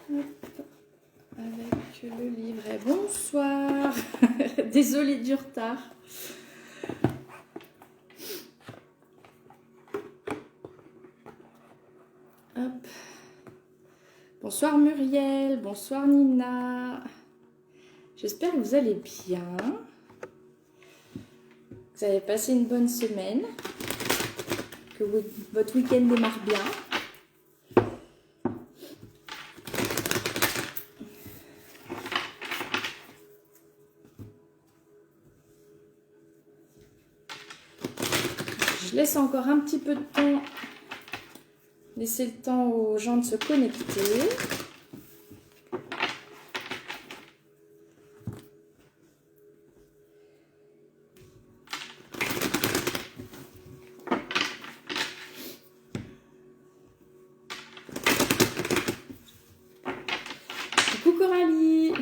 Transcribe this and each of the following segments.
Hop, avec le livret. Bonsoir. Désolée du retard. Hop. Bonsoir Muriel, bonsoir Nina. J'espère que vous allez bien. Vous avez passé une bonne semaine. Que votre week-end démarre bien. Je laisse encore un petit peu de temps. Laisser le temps aux gens de se connecter. Coucou Coralie.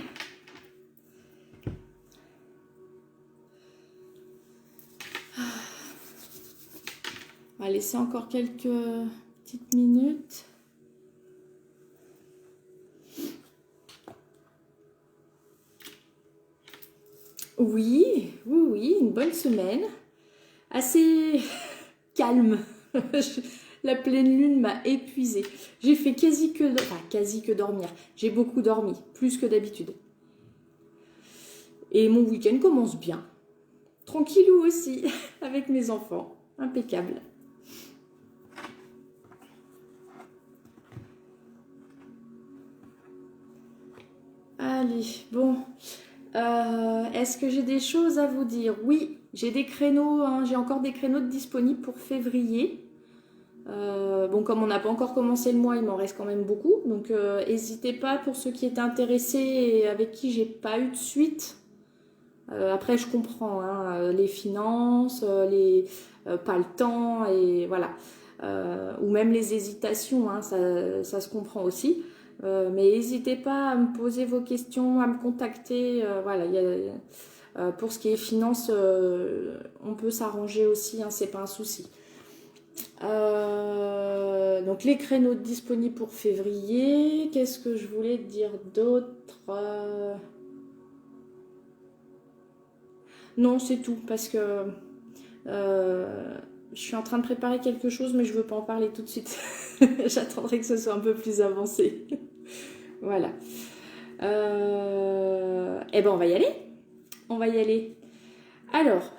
On va laisser encore quelques petites minutes. Oui, une bonne semaine. Assez calme. La pleine lune m'a épuisée. J'ai fait quasi que dormir. J'ai beaucoup dormi, plus que d'habitude. Et mon week-end commence bien. Tranquillou aussi, avec mes enfants. Impeccable. Allez, bon. Est-ce que j'ai des choses à vous dire? Oui, j'ai des créneaux, hein, j'ai encore des créneaux disponibles pour février. Bon, comme on n'a pas encore commencé le mois, il m'en reste quand même beaucoup. Donc, n'hésitez pas pour ceux qui étaient intéressés et avec qui j'ai pas eu de suite. Après, je comprends, hein, les finances, pas le temps, et voilà. Ou même les hésitations, hein, ça se comprend aussi. Mais n'hésitez pas à me poser vos questions, à me contacter. Voilà, pour ce qui est finances, on peut s'arranger aussi, hein, c'est pas un souci. Donc les créneaux disponibles pour février. Qu'est-ce que je voulais dire d'autre? Non, c'est tout, parce que je suis en train de préparer quelque chose, mais je ne veux pas en parler tout de suite. J'attendrai que ce soit un peu plus avancé. Voilà. Eh ben, on va y aller. On va y aller. Alors,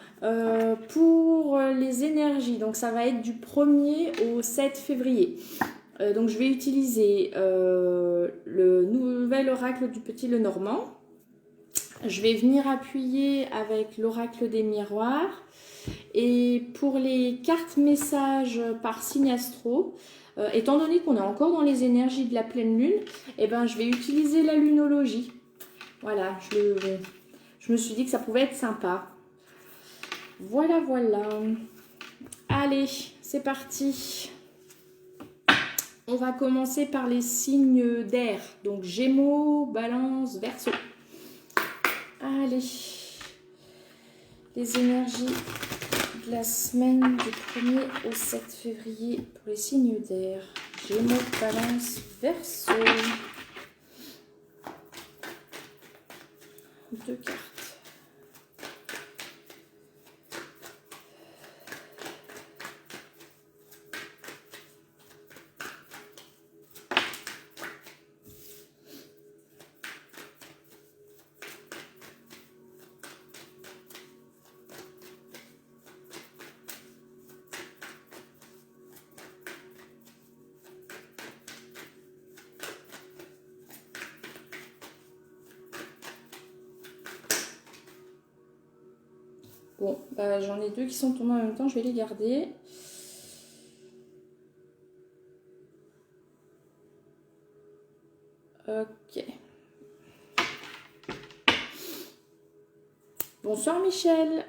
pour les énergies, donc ça va être du 1er au 7 février. Donc, je vais utiliser le nouvel oracle du Petit Lenormand. Je vais venir appuyer avec l'oracle des miroirs. Et pour les cartes messages par signe astro, étant donné qu'on est encore dans les énergies de la pleine lune, eh ben, je vais utiliser la lunologie. Voilà, je me suis dit que ça pouvait être sympa. Voilà. Allez, c'est parti. On va commencer par les signes d'air. Donc Gémeaux, Balance, Verseau. Allez, les énergies de la semaine du 1er au 7 février pour les signes d'air. Gémeaux, Balance, Verseau. 2 cartes. Bon, bah, j'en ai 2 qui sont tombés en même temps, je vais les garder. Ok. Bonsoir Michel.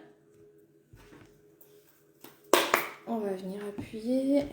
On va venir appuyer.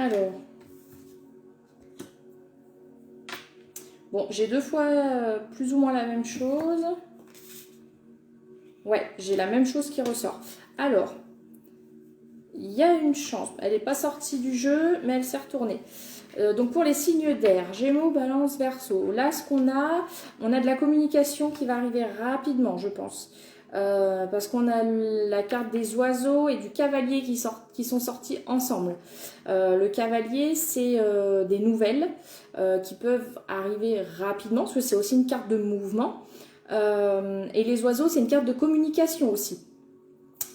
Alors. Bon, j'ai deux fois plus ou moins la même chose. Ouais, j'ai la même chose qui ressort. Alors, il y a une chance. Elle n'est pas sortie du jeu, mais elle s'est retournée. Donc pour les signes d'air, Gémeaux, Balance, Verseau. Là, ce qu'on a, on a de la communication qui va arriver rapidement, je pense. Parce qu'on a la carte des oiseaux et du cavalier qui sont sortis ensemble. Le cavalier, c'est des nouvelles qui peuvent arriver rapidement, parce que c'est aussi une carte de mouvement. Et les oiseaux, c'est une carte de communication aussi.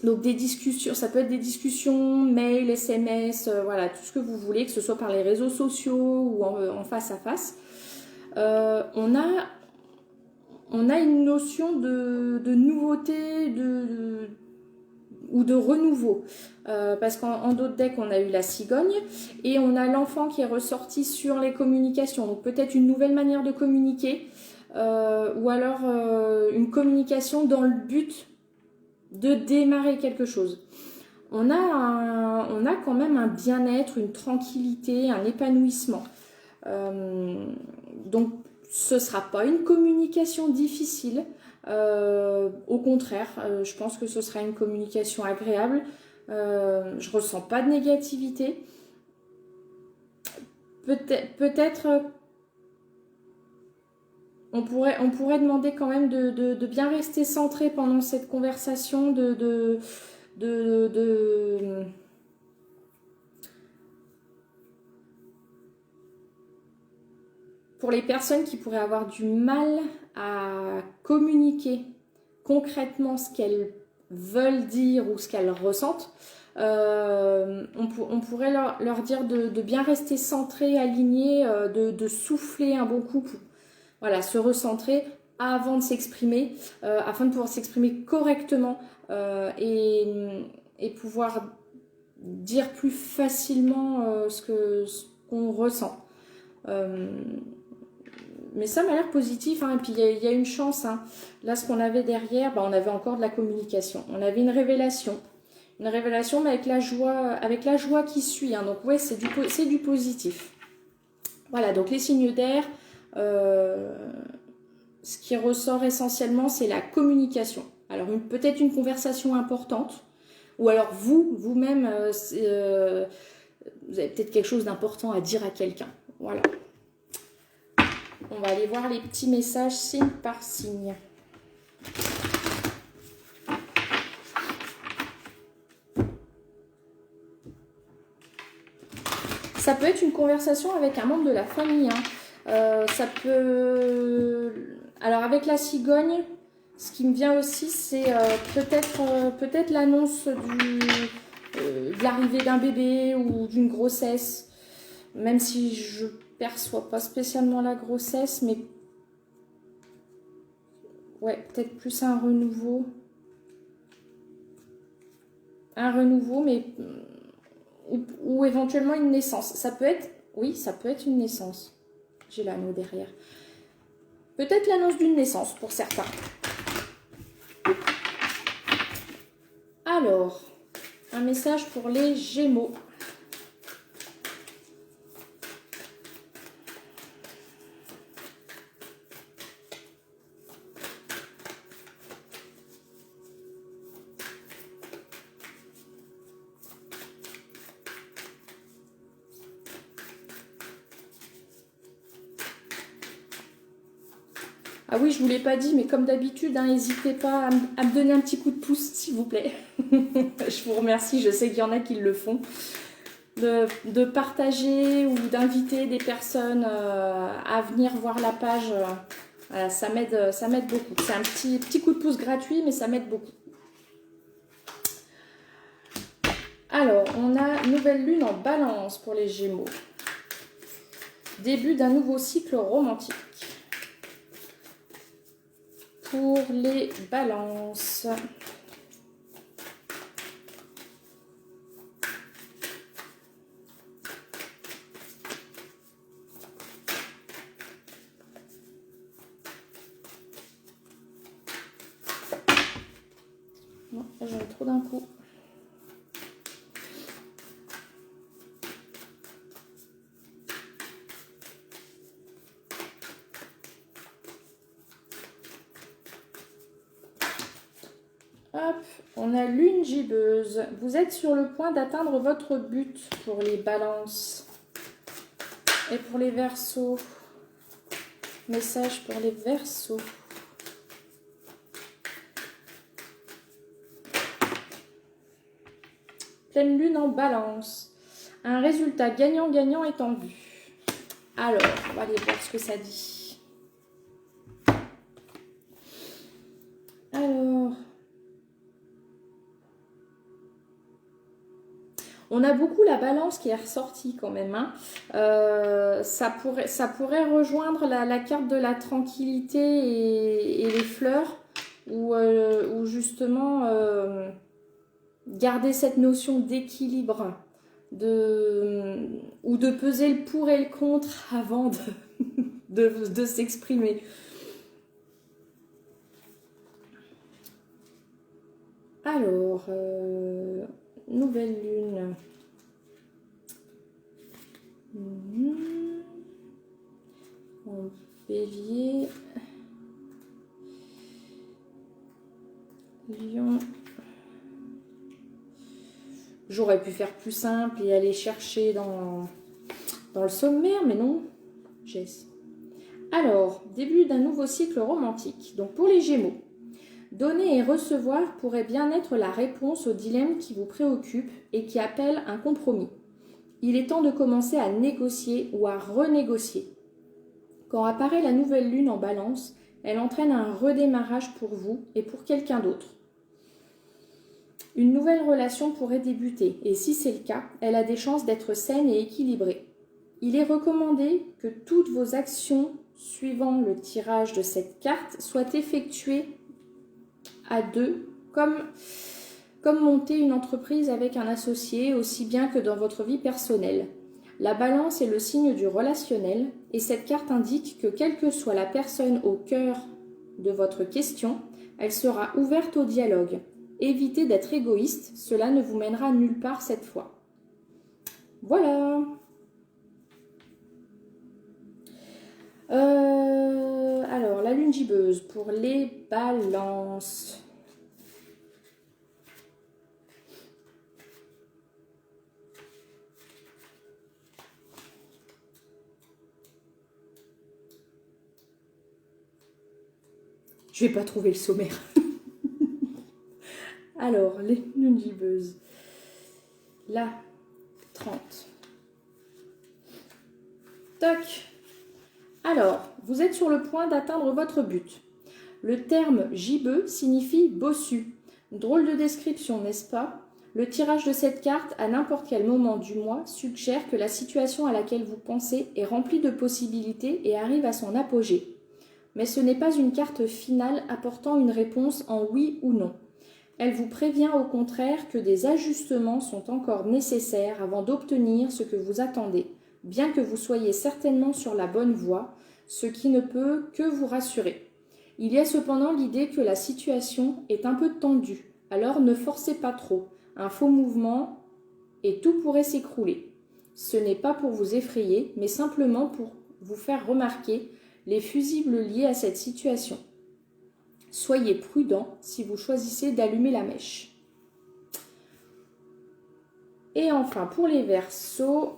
Donc des discussions, ça peut être des discussions, mail, SMS, voilà, tout ce que vous voulez, que ce soit par les réseaux sociaux ou en face à face. On a une notion de nouveauté ou de renouveau. Parce qu'en d'autres decks, on a eu la cigogne et on a l'enfant qui est ressorti sur les communications. Donc peut-être une nouvelle manière de communiquer ou alors une communication dans le but de démarrer quelque chose. On a quand même un bien-être, une tranquillité, un épanouissement. Donc, ce ne sera pas une communication difficile. Au contraire, je pense que ce sera une communication agréable. Je ne ressens pas de négativité. Peut-être on pourrait demander quand même de bien rester centré pendant cette conversation, pour les personnes qui pourraient avoir du mal à communiquer concrètement ce qu'elles veulent dire ou ce qu'elles ressentent, on pourrait leur dire de bien rester centré, aligné, de souffler un bon coup. Voilà, se recentrer avant de s'exprimer, afin de pouvoir s'exprimer correctement et pouvoir dire plus facilement ce qu'on ressent. Mais ça m'a l'air positif, hein. Et puis il y a une chance. Hein. Là, ce qu'on avait derrière, on avait encore de la communication. On avait une révélation, mais avec la joie qui suit. Hein. Donc ouais, c'est du positif. Voilà, donc les signes d'air. Ce qui ressort essentiellement, c'est la communication. Alors peut-être une conversation importante, ou alors vous-même, vous avez peut-être quelque chose d'important à dire à quelqu'un. Voilà. On va aller voir les petits messages signe par signe. Ça peut être une conversation avec un membre de la famille. Hein. Ça peut... Alors avec la cigogne, ce qui me vient aussi, c'est peut-être l'annonce de l'arrivée d'un bébé ou d'une grossesse. Même si je perçois pas spécialement la grossesse, mais ouais, peut-être plus un renouveau. Un renouveau, mais... Ou éventuellement une naissance. Ça peut être... Oui, ça peut être une naissance. J'ai l'anneau derrière. Peut-être l'annonce d'une naissance pour certains. Alors, un message pour les Gémeaux. Ah oui, je ne vous l'ai pas dit, mais comme d'habitude, n'hésitez pas à me donner un petit coup de pouce, s'il vous plaît. Je vous remercie, je sais qu'il y en a qui le font. De partager ou d'inviter des personnes à venir voir la page, voilà, ça m'aide beaucoup. C'est un petit coup de pouce gratuit, mais ça m'aide beaucoup. Alors, on a nouvelle lune en balance pour les Gémeaux. Début d'un nouveau cycle romantique. Pour les balances. Non, j'en ai trop d'un coup. Hop, on a lune gibbeuse. Vous êtes sur le point d'atteindre votre but pour les balances. Et pour les verseaux. Message pour les verseaux. Pleine lune en balance. Un résultat gagnant-gagnant est en vue. Alors, on va aller voir ce que ça dit. Alors, on a beaucoup la balance qui est ressortie quand même. Hein. Ça pourrait rejoindre la carte de la tranquillité et les fleurs, où justement garder cette notion d'équilibre, ou de peser le pour et le contre avant de s'exprimer. Alors, nouvelle lune. En bélier. Lion. J'aurais pu faire plus simple et aller chercher dans le sommaire, mais non. Jess. Alors, début d'un nouveau cycle romantique. Donc pour les Gémeaux. Donner et recevoir pourrait bien être la réponse au dilemme qui vous préoccupe et qui appelle un compromis. Il est temps de commencer à négocier ou à renégocier. Quand apparaît la nouvelle lune en balance, elle entraîne un redémarrage pour vous et pour quelqu'un d'autre. Une nouvelle relation pourrait débuter et si c'est le cas, elle a des chances d'être saine et équilibrée. Il est recommandé que toutes vos actions suivant le tirage de cette carte soient effectuées à deux, comme monter une entreprise avec un associé, aussi bien que dans votre vie personnelle. La balance est le signe du relationnel et cette carte indique que quelle que soit la personne au cœur de votre question, elle sera ouverte au dialogue. Évitez d'être égoïste, cela ne vous mènera nulle part cette fois. Voilà. Alors, la lune gibbeuse pour les balances. Je vais pas trouver le sommaire. Alors, les lunes gibbeuses. Là, 30. Toc. Alors, vous êtes sur le point d'atteindre votre but. Le terme gibbeux signifie bossu. Drôle de description, n'est-ce pas? Le tirage de cette carte, à n'importe quel moment du mois, suggère que la situation à laquelle vous pensez est remplie de possibilités et arrive à son apogée. Mais ce n'est pas une carte finale apportant une réponse en oui ou non. Elle vous prévient au contraire que des ajustements sont encore nécessaires avant d'obtenir ce que vous attendez, bien que vous soyez certainement sur la bonne voie, ce qui ne peut que vous rassurer. Il y a cependant l'idée que la situation est un peu tendue, alors ne forcez pas trop. Un faux mouvement et tout pourrait s'écrouler. Ce n'est pas pour vous effrayer, mais simplement pour vous faire remarquer les fusibles liés à cette situation. Soyez prudent si vous choisissez d'allumer la mèche. Et enfin, pour les Verseaux,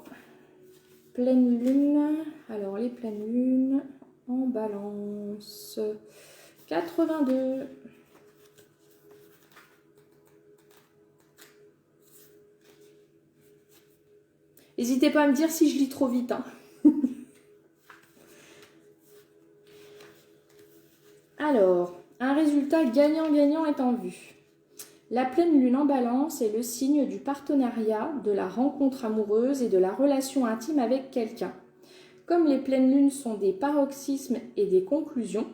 pleine lune. Alors, les pleines lunes en balance. 82. N'hésitez pas à me dire si je lis trop vite. Hein. Alors, un résultat gagnant-gagnant est en vue. La pleine lune en balance est le signe du partenariat, de la rencontre amoureuse et de la relation intime avec quelqu'un. Comme les pleines lunes sont des paroxysmes et des conclusions,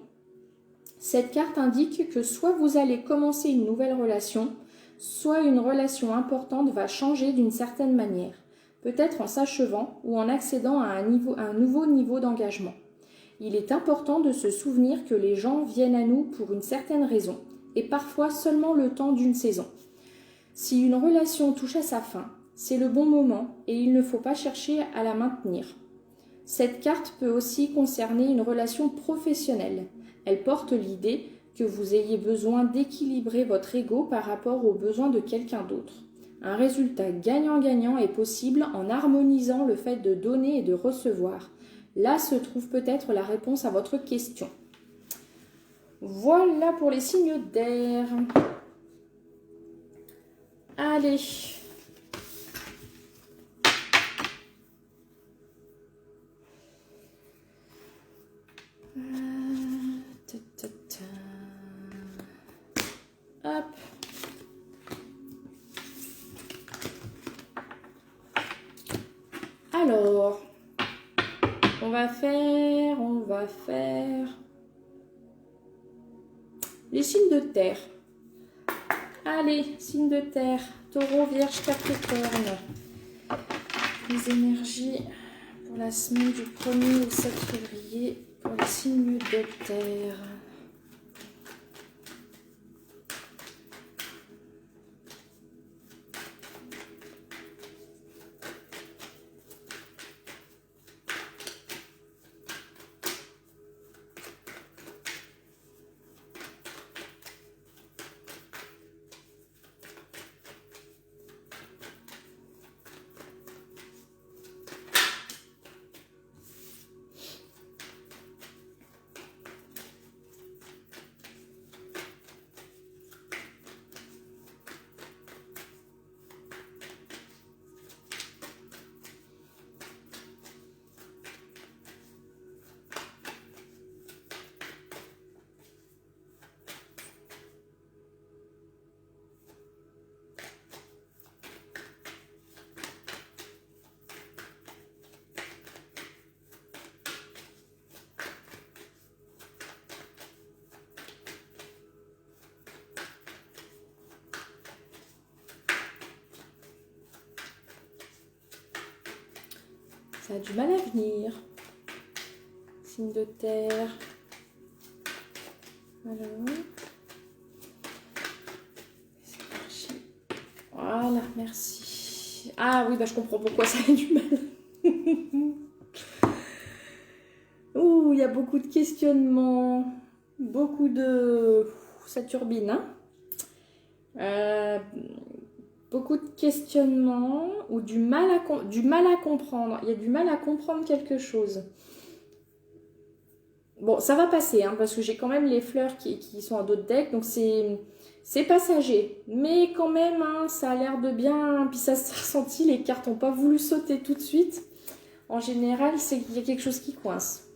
cette carte indique que soit vous allez commencer une nouvelle relation, soit une relation importante va changer d'une certaine manière, peut-être en s'achevant ou en accédant à un nouveau niveau d'engagement. Il est important de se souvenir que les gens viennent à nous pour une certaine raison, et parfois seulement le temps d'une saison. Si une relation touche à sa fin, c'est le bon moment et il ne faut pas chercher à la maintenir. Cette carte peut aussi concerner une relation professionnelle. Elle porte l'idée que vous ayez besoin d'équilibrer votre ego par rapport aux besoins de quelqu'un d'autre. Un résultat gagnant-gagnant est possible en harmonisant le fait de donner et de recevoir. Là se trouve peut-être la réponse à votre question. Voilà pour les signes d'air. Allez. Hop. Alors, on va faire les signes de terre. Allez, signes de terre, Taureau, Vierge, Capricorne. Les énergies pour la semaine du 1er au 7 février pour les signes de terre. Ça a du mal à venir. Signe de terre. Voilà. C'est parti. Voilà, merci. Ah oui, bah je comprends pourquoi ça a du mal. Ouh, il y a beaucoup de questionnements. Beaucoup de... Ça turbine, hein. Beaucoup de questionnements ou du mal à comprendre. Il y a du mal à comprendre quelque chose. Bon, ça va passer, hein, parce que j'ai quand même les fleurs qui sont à d'autres decks, donc c'est passager. Mais quand même, hein, ça a l'air de bien... Puis ça s'est ressenti, les cartes n'ont pas voulu sauter tout de suite. En général, c'est qu'il y a quelque chose qui coince.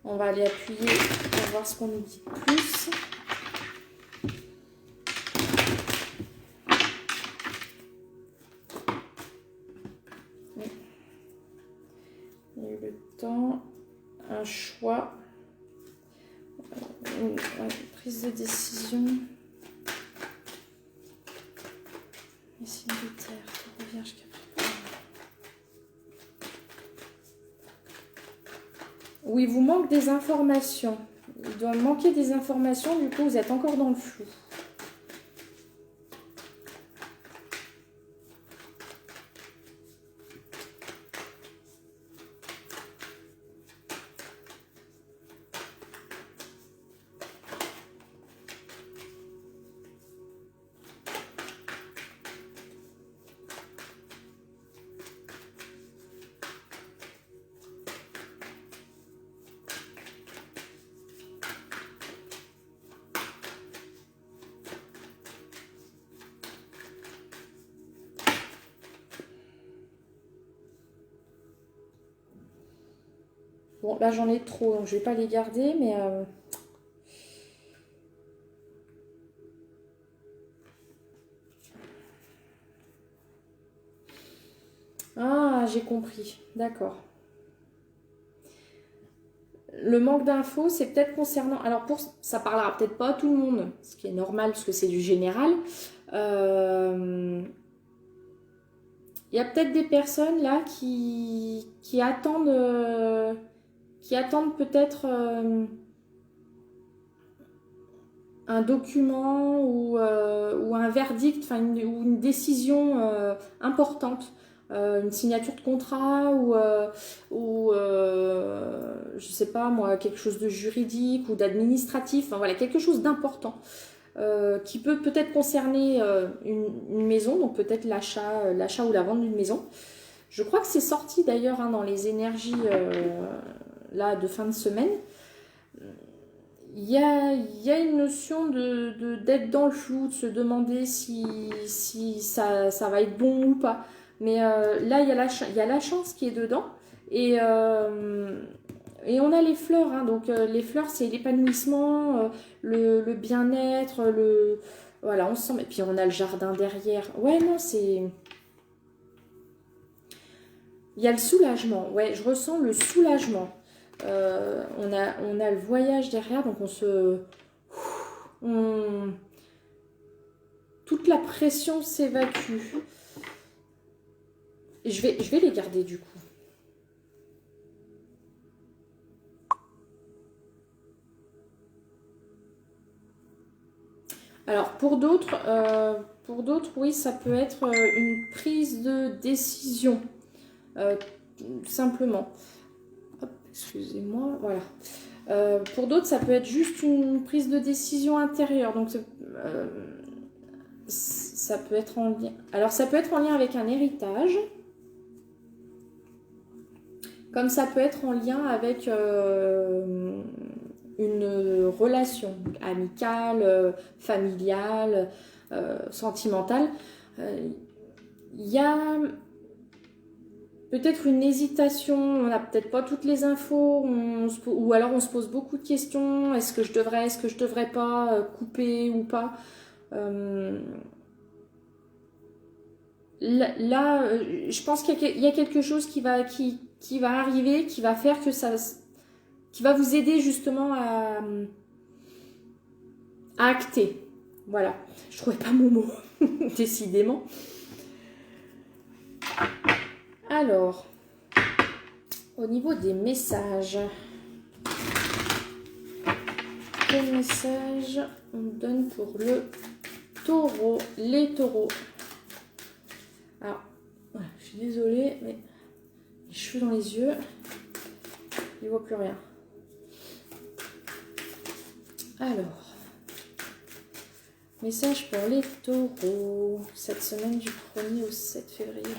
On va aller appuyer pour voir ce qu'on nous dit de plus. Il y a eu le temps, un choix, une prise de décision. Les signes de terre, Taureau, Vierge, Capricorne. Oui, il vous manque des informations. Il doit manquer des informations, du coup vous êtes encore dans le flou. Bon, là j'en ai trop, donc je vais pas les garder, mais... Ah, j'ai compris, d'accord. Le manque d'infos, c'est peut-être concernant... Alors, ça parlera peut-être pas à tout le monde, ce qui est normal, parce que c'est du général. Il y a peut-être des personnes là qui attendent peut-être un document ou un verdict, ou une décision importante. une signature de contrat ou je sais pas moi, quelque chose de juridique ou d'administratif, enfin voilà, quelque chose d'important qui peut peut-être concerner une maison, donc peut-être l'achat ou la vente d'une maison. Je crois que c'est sorti d'ailleurs dans les énergies là de fin de semaine. Il y a une notion d'être dans le flou, de se demander si ça va être bon ou pas. Mais là, il y a la chance qui est dedans. Et on a les fleurs. Hein. Donc, les fleurs, c'est l'épanouissement, le bien-être. Voilà, on se sent... Et puis, on a le jardin derrière. Ouais, non, c'est... Il y a le soulagement. Ouais, je ressens le soulagement. On a le voyage derrière, donc toute la pression s'évacue. Et je vais les garder du coup. Alors pour d'autres, oui, ça peut être une prise de décision, simplement. Hop, excusez-moi, voilà. Pour d'autres, ça peut être juste une prise de décision intérieure. Donc ça peut être en lien. Alors ça peut être en lien avec un héritage. Comme ça peut être en lien avec une relation amicale, familiale, sentimentale. Il y a peut-être une hésitation, on n'a peut-être pas toutes les infos, ou alors on se pose beaucoup de questions. Est-ce que je devrais pas couper ou pas Là, je pense qu'il y a quelque chose qui va arriver, qui va faire que qui va vous aider justement à acter. Voilà, je trouvais pas mon mot, décidément. Alors, au niveau des messages, quels messages on donne pour le taureau, les taureaux? Alors, voilà, je suis désolée, mais les cheveux dans les yeux, je ne vois plus rien. Alors, message pour les taureaux, cette semaine du 1er au 7 février.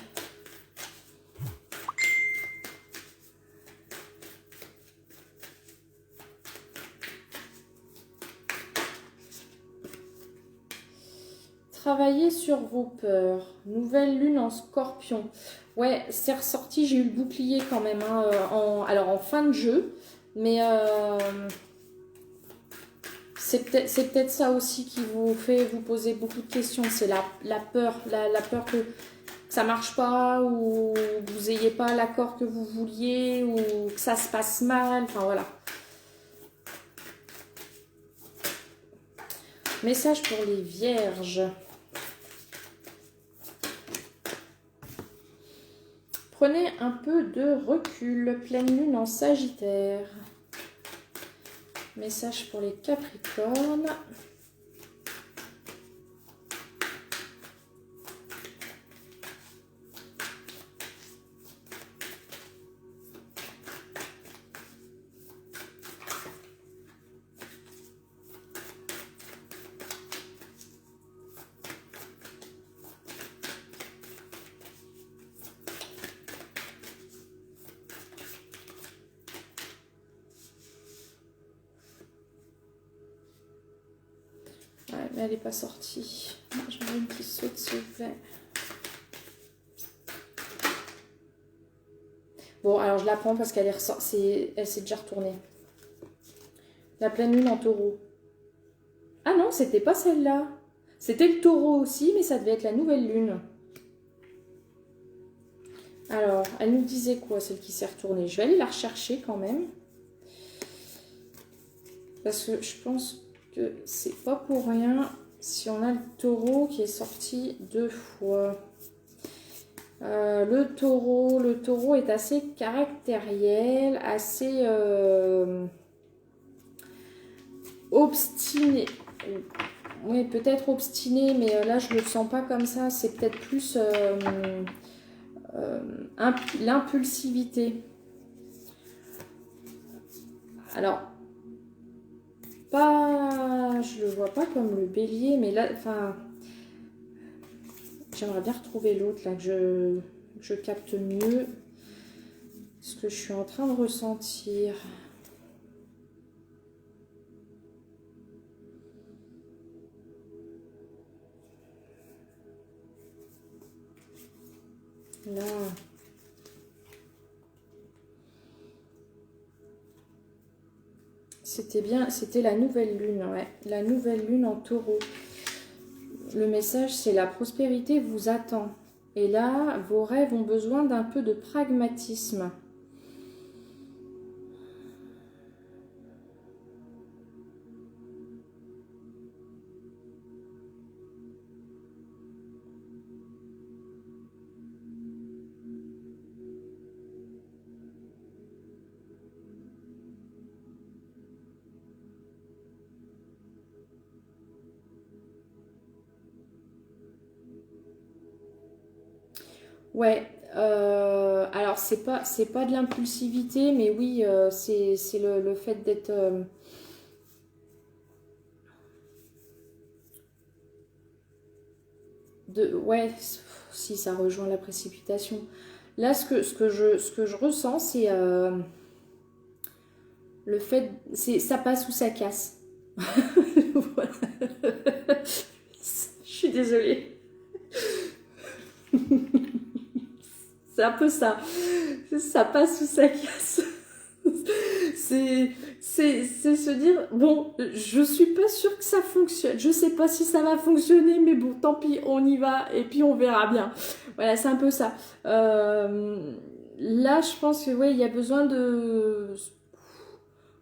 Travailler sur vos peurs. Nouvelle lune en scorpion. Ouais, c'est ressorti, j'ai eu le bouclier quand même. Hein, alors en fin de jeu. Mais c'est peut-être ça aussi qui vous fait vous poser beaucoup de questions. C'est la peur. La peur que ça marche pas ou que vous n'ayez pas l'accord que vous vouliez ou que ça se passe mal. Enfin voilà. Message pour les vierges. Prenez un peu de recul, pleine lune en Sagittaire. Message pour les Capricornes. Mais elle n'est pas sortie. J'en ai une qui saute sur vert. Bon, alors je la prends parce qu'elle elle s'est déjà retournée. La pleine lune en taureau. Ah non, c'était pas celle-là. C'était le taureau aussi, mais ça devait être la nouvelle lune. Alors, elle nous disait quoi, celle qui s'est retournée? Je vais aller la rechercher quand même. Parce que je pense que c'est pas pour rien si on a le taureau qui est sorti 2 fois. Le taureau est assez caractériel, assez obstiné. Oui, peut-être obstiné, mais là je le sens pas comme ça. C'est peut-être plus l'impulsivité. Alors, pas, je le vois pas comme le bélier, mais là, enfin, j'aimerais bien retrouver l'autre, là, que je capte mieux ce que je suis en train de ressentir. Là. C'était bien, c'était la nouvelle lune, ouais. La nouvelle lune en taureau. Le message, c'est la prospérité vous attend. Et là, vos rêves ont besoin d'un peu de pragmatisme. Ouais, alors c'est pas de l'impulsivité, mais oui, c'est le fait d'être... ouais, si ça rejoint la précipitation. Là, ce que je ressens, c'est le fait... ça passe ou ça casse. Voilà. Je suis désolée. C'est un peu ça. Ça passe ou ça casse. C'est se dire, bon, je suis pas sûre que ça fonctionne. Je sais pas si ça va fonctionner, mais bon, tant pis, on y va et puis on verra bien. Voilà, c'est un peu ça. Là, je pense que ouais, il y a besoin de...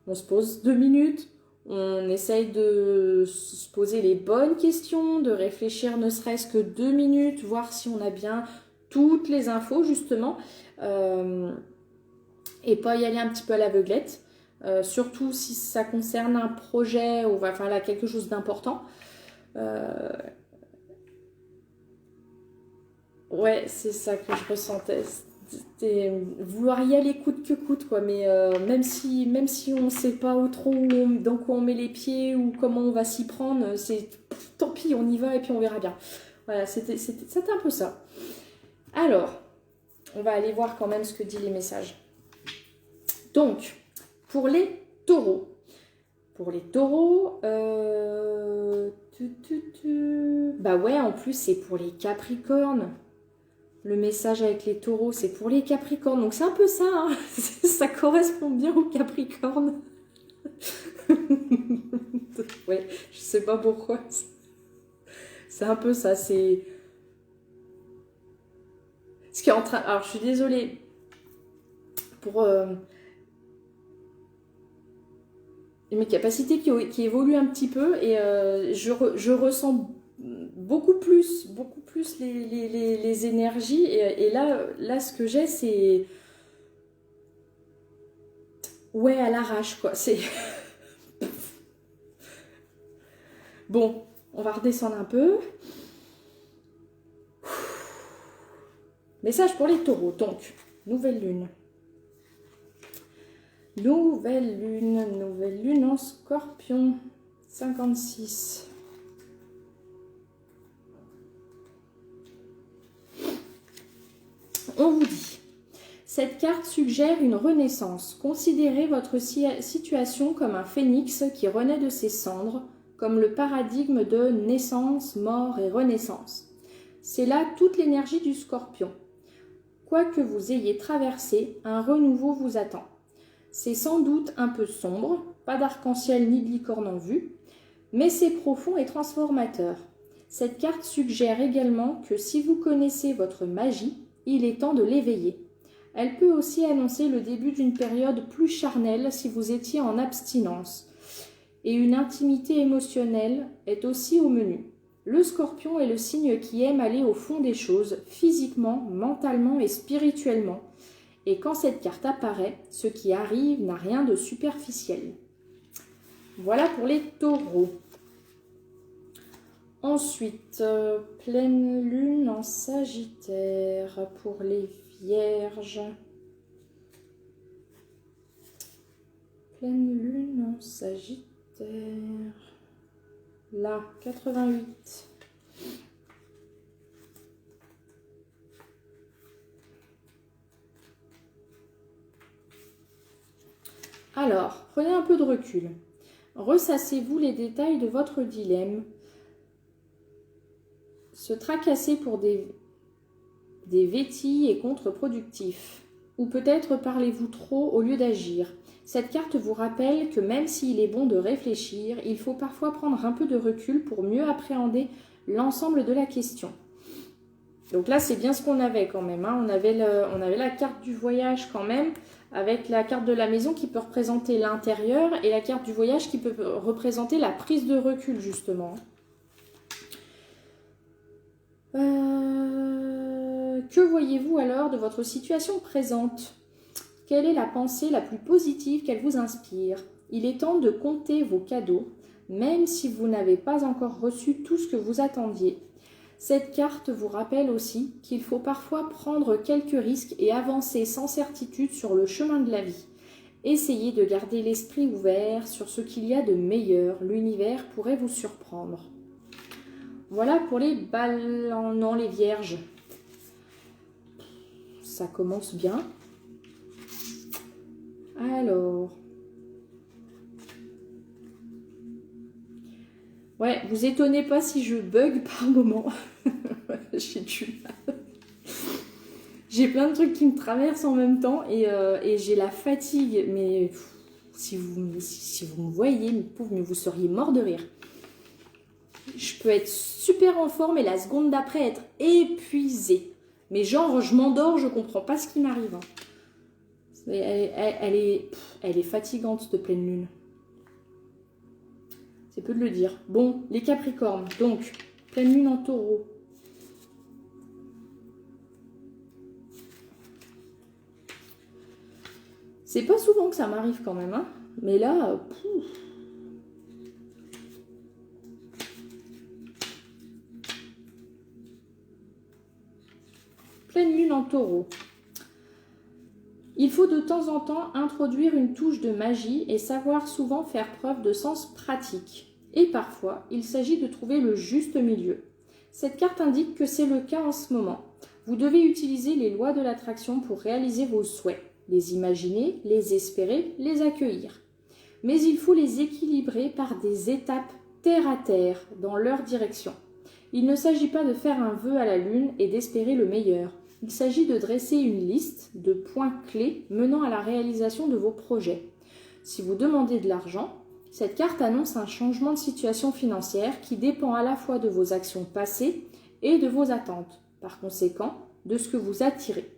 On se pose 2 minutes, on essaye de se poser les bonnes questions, de réfléchir ne serait-ce que 2 minutes, voir si on a bien toutes les infos, justement. Et pas y aller un petit peu à l'aveuglette. Surtout si ça concerne un projet ou enfin là quelque chose d'important. Ouais, c'est ça que je ressentais. C'était vouloir y aller coûte que coûte, quoi. Mais même si on ne sait pas trop dans quoi on met les pieds ou comment on va s'y prendre, c'est tant pis, on y va et puis on verra bien. Voilà, c'était un peu ça. Alors, on va aller voir quand même ce que disent les messages. Donc, pour les taureaux. Pour les taureaux, bah ouais, en plus, c'est pour les capricornes. Le message avec les taureaux, c'est pour les capricornes. Donc, c'est un peu ça, hein. Ça correspond bien aux capricornes. Ouais, je sais pas pourquoi. C'est un peu ça, c'est... Ce qui est en train... Alors, je suis désolée pour... mes capacités qui évoluent un petit peu et je ressens beaucoup plus les énergies et là ce que j'ai c'est ouais à l'arrache quoi, c'est bon, on va redescendre un peu. Message pour les taureaux, donc nouvelle lune. Nouvelle lune en scorpion, 56. On vous dit, cette carte suggère une renaissance. Considérez votre situation comme un phénix qui renaît de ses cendres, comme le paradigme de naissance, mort et renaissance. C'est là toute l'énergie du scorpion. Quoi que vous ayez traversé, un renouveau vous attend. C'est sans doute un peu sombre, pas d'arc-en-ciel ni de licorne en vue, mais c'est profond et transformateur. Cette carte suggère également que si vous connaissez votre magie, il est temps de l'éveiller. Elle peut aussi annoncer le début d'une période plus charnelle si vous étiez en abstinence. Et une intimité émotionnelle est aussi au menu. Le scorpion est le signe qui aime aller au fond des choses, physiquement, mentalement et spirituellement. Et quand cette carte apparaît, ce qui arrive n'a rien de superficiel. Voilà pour les taureaux. Ensuite, pleine lune en Sagittaire pour les Vierge. Pleine lune en Sagittaire. Là, 88. Alors, prenez un peu de recul. Ressassez-vous les détails de votre dilemme. Se tracasser pour des vêtis est contre-productif. Ou peut-être parlez-vous trop au lieu d'agir. Cette carte vous rappelle que même s'il est bon de réfléchir, il faut parfois prendre un peu de recul pour mieux appréhender l'ensemble de la question. Donc là, c'est bien ce qu'on avait quand même. Hein. On avait la carte du voyage quand même, avec la carte de la maison qui peut représenter l'intérieur et la carte du voyage qui peut représenter la prise de recul, justement. Que voyez-vous alors de votre situation présente ? Quelle est la pensée la plus positive qu'elle vous inspire ? Il est temps de compter vos cadeaux, même si vous n'avez pas encore reçu tout ce que vous attendiez. Cette carte vous rappelle aussi qu'il faut parfois prendre quelques risques et avancer sans certitude sur le chemin de la vie. Essayez de garder l'esprit ouvert sur ce qu'il y a de meilleur. L'univers pourrait vous surprendre. Voilà pour les non, les vierges. Ça commence bien. Alors. Ouais, vous étonnez pas si je bug par moment. J'ai du mal. J'ai plein de trucs qui me traversent en même temps et j'ai la fatigue. Mais si vous me voyez, mais vous seriez mort de rire. Je peux être super en forme et la seconde d'après être épuisée. Mais genre, je m'endors, je comprends pas ce qui m'arrive. Hein. Elle est fatigante, cette pleine lune. C'est peu de le dire. Bon, les Capricornes, donc, pleine lune en Taureau. C'est pas souvent que ça m'arrive quand même, hein. Mais là, pleine lune en Taureau. Il faut de temps en temps introduire une touche de magie et savoir souvent faire preuve de sens pratique. Et parfois, il s'agit de trouver le juste milieu. Cette carte indique que c'est le cas en ce moment. Vous devez utiliser les lois de l'attraction pour réaliser vos souhaits, les imaginer, les espérer, les accueillir. Mais il faut les équilibrer par des étapes terre à terre dans leur direction. Il ne s'agit pas de faire un vœu à la lune et d'espérer le meilleur. Il s'agit de dresser une liste de points clés menant à la réalisation de vos projets. Si vous demandez de l'argent, cette carte annonce un changement de situation financière qui dépend à la fois de vos actions passées et de vos attentes, par conséquent, de ce que vous attirez.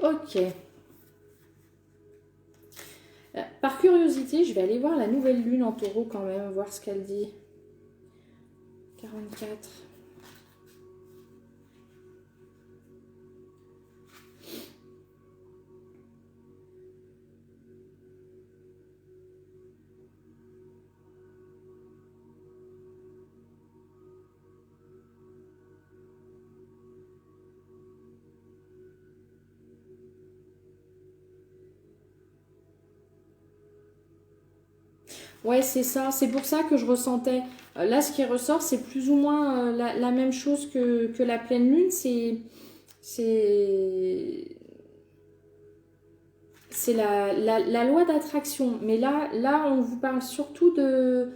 Ok. Par curiosité, je vais aller voir la nouvelle lune en Taureau quand même, voir ce qu'elle dit. 44. Ouais, c'est ça. C'est pour ça que je ressentais. Là, ce qui ressort, c'est plus ou moins la même chose que la pleine lune. C'est la loi d'attraction. Mais là, on vous parle surtout de...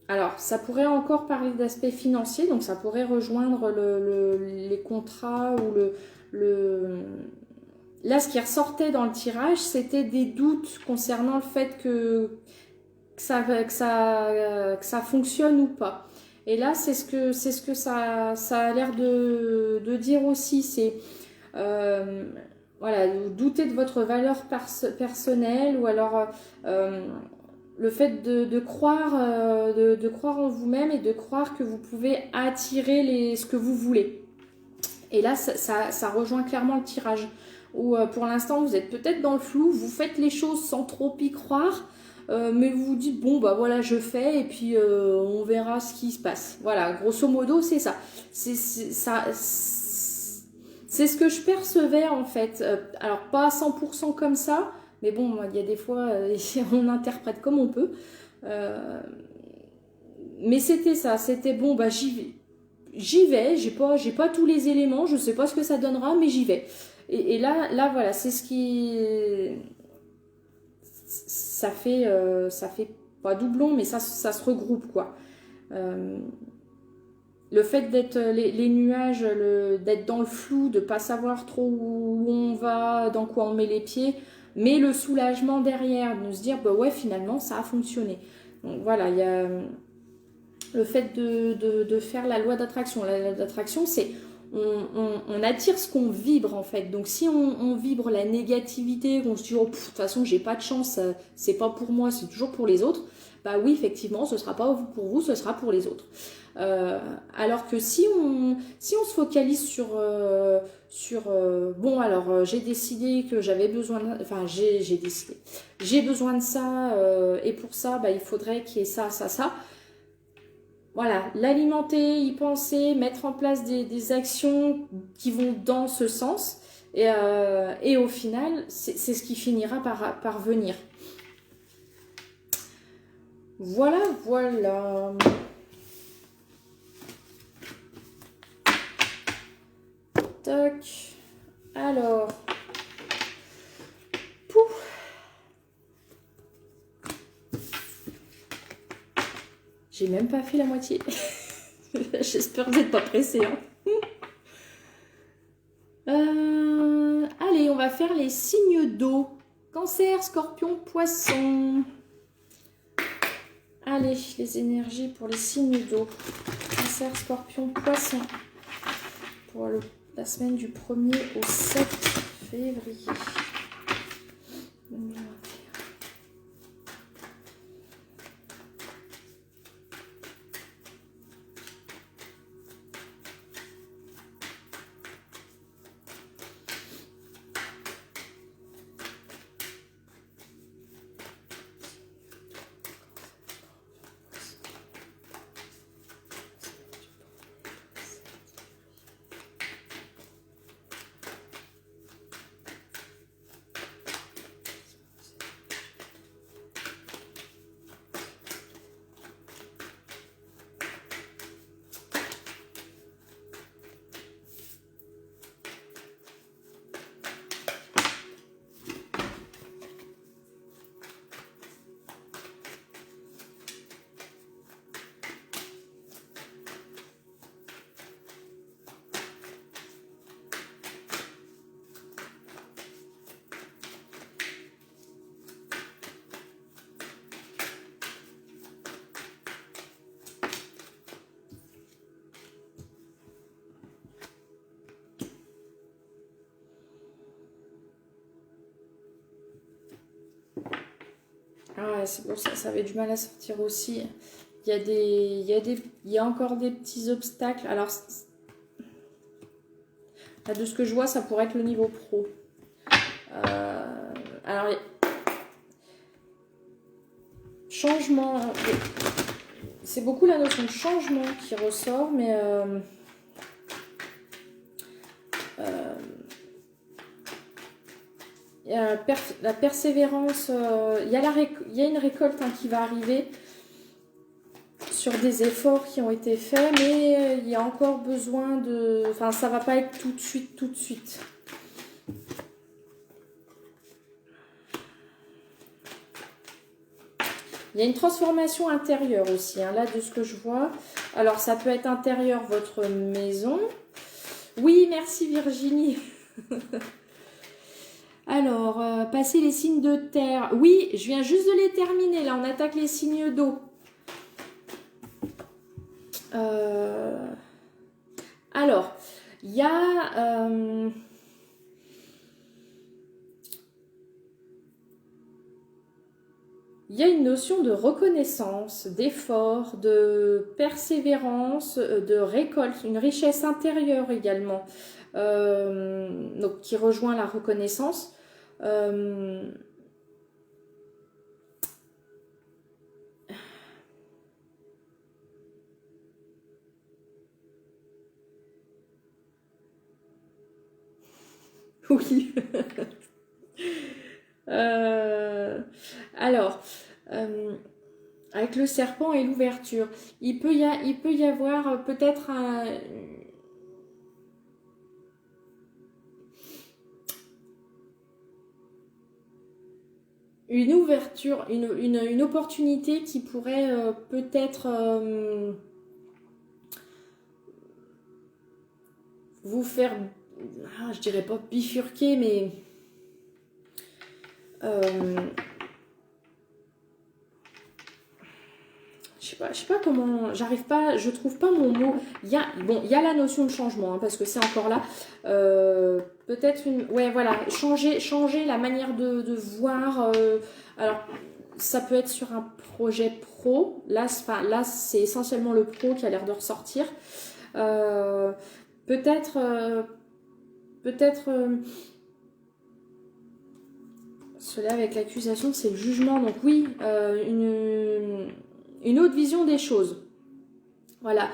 alors, ça pourrait encore parler d'aspect financier. Donc, ça pourrait rejoindre les contrats ou Là, ce qui ressortait dans le tirage, c'était des doutes concernant le fait que ça fonctionne ou pas. Et là, c'est ce que ça a l'air de dire aussi. C'est voilà, douter de votre valeur personnelle ou alors le fait de croire en vous-même et de croire que vous pouvez attirer ce que vous voulez. Et là, ça rejoint clairement le tirage. Où pour l'instant, vous êtes peut-être dans le flou, vous faites les choses sans trop y croire, mais vous vous dites, bon, bah voilà, je fais, et puis on verra ce qui se passe. Voilà, grosso modo, c'est ça. C'est ce que je percevais, en fait. Alors, pas à 100% comme ça, mais bon, il y a des fois, on interprète comme on peut. Mais c'était ça, c'était bon, bah j'y vais, j'ai pas tous les éléments, je sais pas ce que ça donnera, mais j'y vais. Et là voilà, c'est ce qui... Ça fait pas doublon, mais ça se regroupe, quoi. Le fait d'être les nuages, d'être dans le flou, de pas savoir trop où on va, dans quoi on met les pieds, mais le soulagement derrière, de se dire, bah ouais, finalement, ça a fonctionné. Donc voilà, il y a le fait de faire la loi d'attraction. La loi d'attraction, c'est on attire ce qu'on vibre, en fait. Donc si on vibre la négativité, qu'on se dit, oh, de toute façon, j'ai pas de chance, c'est pas pour moi, c'est toujours pour les autres, bah oui, effectivement, ce sera pas pour vous, ce sera pour les autres. Alors que si on se focalise sur bon, alors j'ai décidé que j'avais besoin de, enfin j'ai décidé, j'ai besoin de ça, et pour ça, bah, il faudrait qu'il y ait ça, ça, ça. Voilà, l'alimenter, y penser, mettre en place des actions qui vont dans ce sens, et au final, c'est ce qui finira par venir. Voilà, voilà. Toc. Alors. Pouf. J'ai même pas fait la moitié. J'espère que vous n'êtes pas pressés. Hein. Allez, on va faire les signes d'eau. Cancer, Scorpion, Poisson. Allez, les énergies pour les signes d'eau. Cancer, Scorpion, Poisson. Pour la semaine du 1er au 7 février. Ah ouais, c'est pour ça, ça avait du mal à sortir aussi. Il y a encore des petits obstacles. Alors, là, de ce que je vois, ça pourrait être le niveau pro. Alors, changement. C'est beaucoup la notion de changement qui ressort, mais la persévérance, il y a une récolte qui va arriver sur des efforts qui ont été faits, mais il y a encore besoin de... Enfin, ça va pas être tout de suite, tout de suite. Il y a une transformation intérieure aussi, hein, là, de ce que je vois. Alors, ça peut être intérieur, votre maison. Oui, merci Virginie. Alors, passer les signes de terre. Oui, je viens juste de les terminer. Là, on attaque les signes d'eau. Alors, il y a... il y a une notion de reconnaissance, d'effort, de persévérance, de récolte, une richesse intérieure également. donc qui rejoint la reconnaissance. Oui. Alors, avec le serpent et l'ouverture, il peut y avoir peut-être une ouverture, une opportunité qui pourrait peut-être vous faire, je dirais pas bifurquer, mais je sais pas comment, j'arrive pas, je trouve pas mon mot. Il y a la notion de changement, hein, parce que c'est encore là. Peut-être ouais, voilà, changer la manière de voir. Alors, ça peut être sur un projet pro. Là, c'est essentiellement le pro qui a l'air de ressortir. Peut-être, cela avec l'accusation, c'est le jugement. Donc oui, une autre vision des choses. Voilà.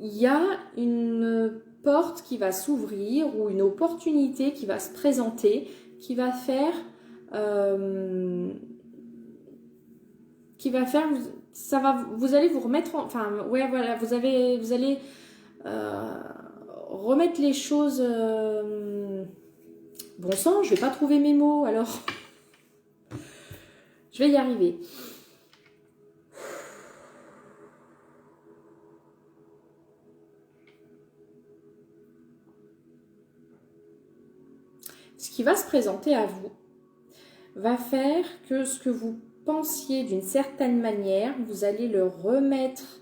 Il y a une porte qui va s'ouvrir ou une opportunité qui va se présenter, qui va faire... ça va, vous allez vous remettre enfin ouais voilà, vous allez remettre les choses bon sang, je vais pas trouver mes mots, alors je vais y arriver. Ce qui va se présenter à vous va faire que ce que vous pensiez d'une certaine manière, vous allez le remettre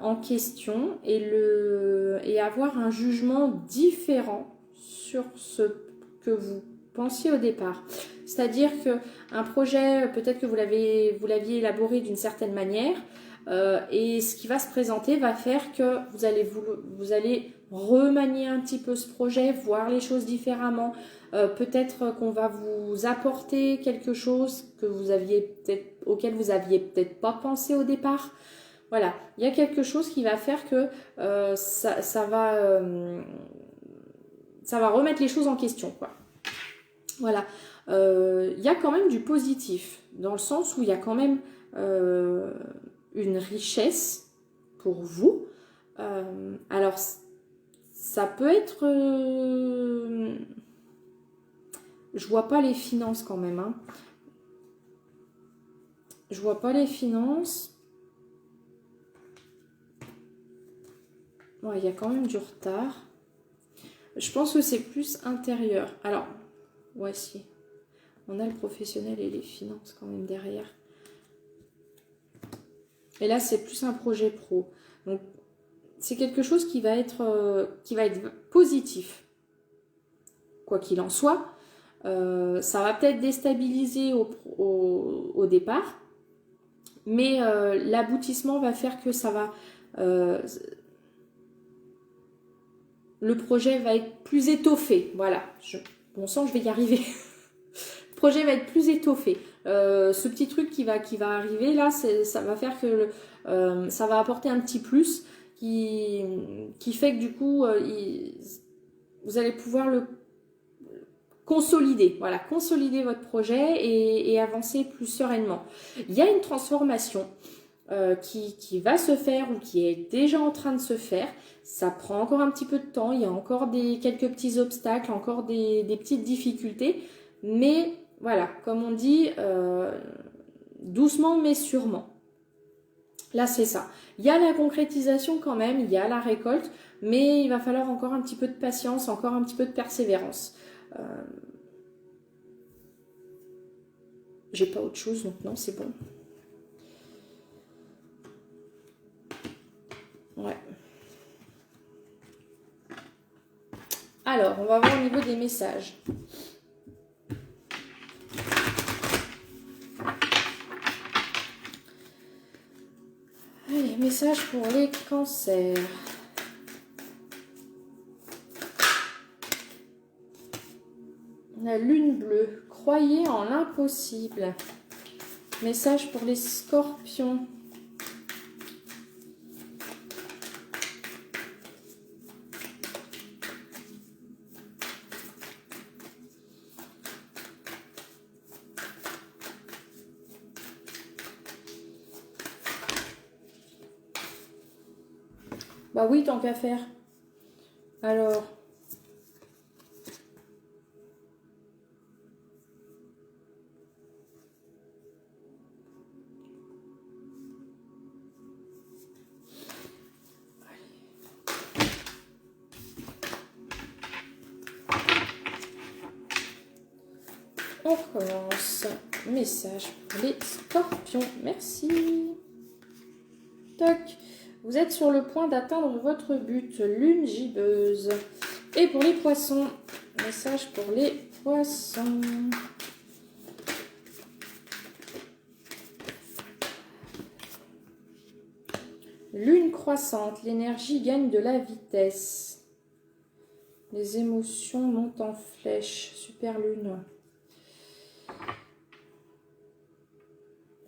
en question et avoir un jugement différent sur ce que vous pensiez au départ. C'est-à-dire qu'un projet, peut-être que vous l'aviez élaboré d'une certaine manière, et ce qui va se présenter va faire que vous allez remanier un petit peu ce projet, voir les choses différemment. Peut-être qu'on va vous apporter quelque chose auquel vous aviez peut-être pas pensé au départ. Voilà, il y a quelque chose qui va faire que ça va remettre les choses en question, quoi. Voilà, il y a quand même du positif, dans le sens où il y a quand même une richesse pour vous. Alors, ça peut être... je vois pas les finances quand même. Hein. Je vois pas les finances. Ouais, il y a quand même du retard. Je pense que c'est plus intérieur. Alors, voici. On a le professionnel et les finances quand même derrière. Et là, c'est plus un projet pro. Donc, c'est quelque chose qui va être positif. Quoi qu'il en soit, ça va peut-être déstabiliser au départ, mais l'aboutissement va faire que ça va... le projet va être plus étoffé. Voilà, bon sang, je vais y arriver. Le projet va être plus étoffé. Ce petit truc qui va arriver là, ça va faire que ça va apporter un petit plus qui fait que du coup, vous allez pouvoir le consolider. Voilà, consolider votre projet et avancer plus sereinement. Il y a une transformation qui va se faire ou qui est déjà en train de se faire. Ça prend encore un petit peu de temps, il y a encore quelques petits obstacles, encore des petites difficultés, mais voilà, comme on dit, doucement mais sûrement. Là, c'est ça. Il y a la concrétisation quand même, il y a la récolte, mais il va falloir encore un petit peu de patience, encore un petit peu de persévérance. J'ai pas autre chose, donc non, c'est bon. Ouais. Alors, on va voir au niveau des messages. Allez, message pour les cancers. La lune bleue. Croyez en l'impossible. Message pour les scorpions. Bah oui, tant qu'à faire. Alors. On recommence. Message pour les scorpions. Merci. Tac. Vous êtes sur le point d'atteindre votre but. Lune gibbeuse. Et pour les poissons. Message pour les poissons. Lune croissante. L'énergie gagne de la vitesse. Les émotions montent en flèche. Super lune.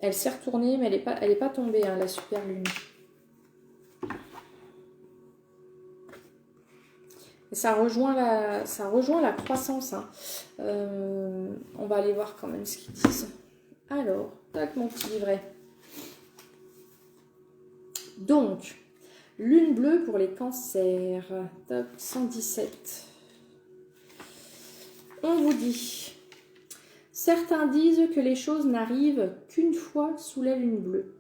Elle s'est retournée, mais elle est pas tombée, hein, la super lune. Et ça rejoint la croissance. Hein. On va aller voir quand même ce qu'ils disent. Alors, tac, mon petit livret. Donc, lune bleue pour les cancers. Top 117. On vous dit... Certains disent que les choses n'arrivent qu'une fois sous la lune bleue.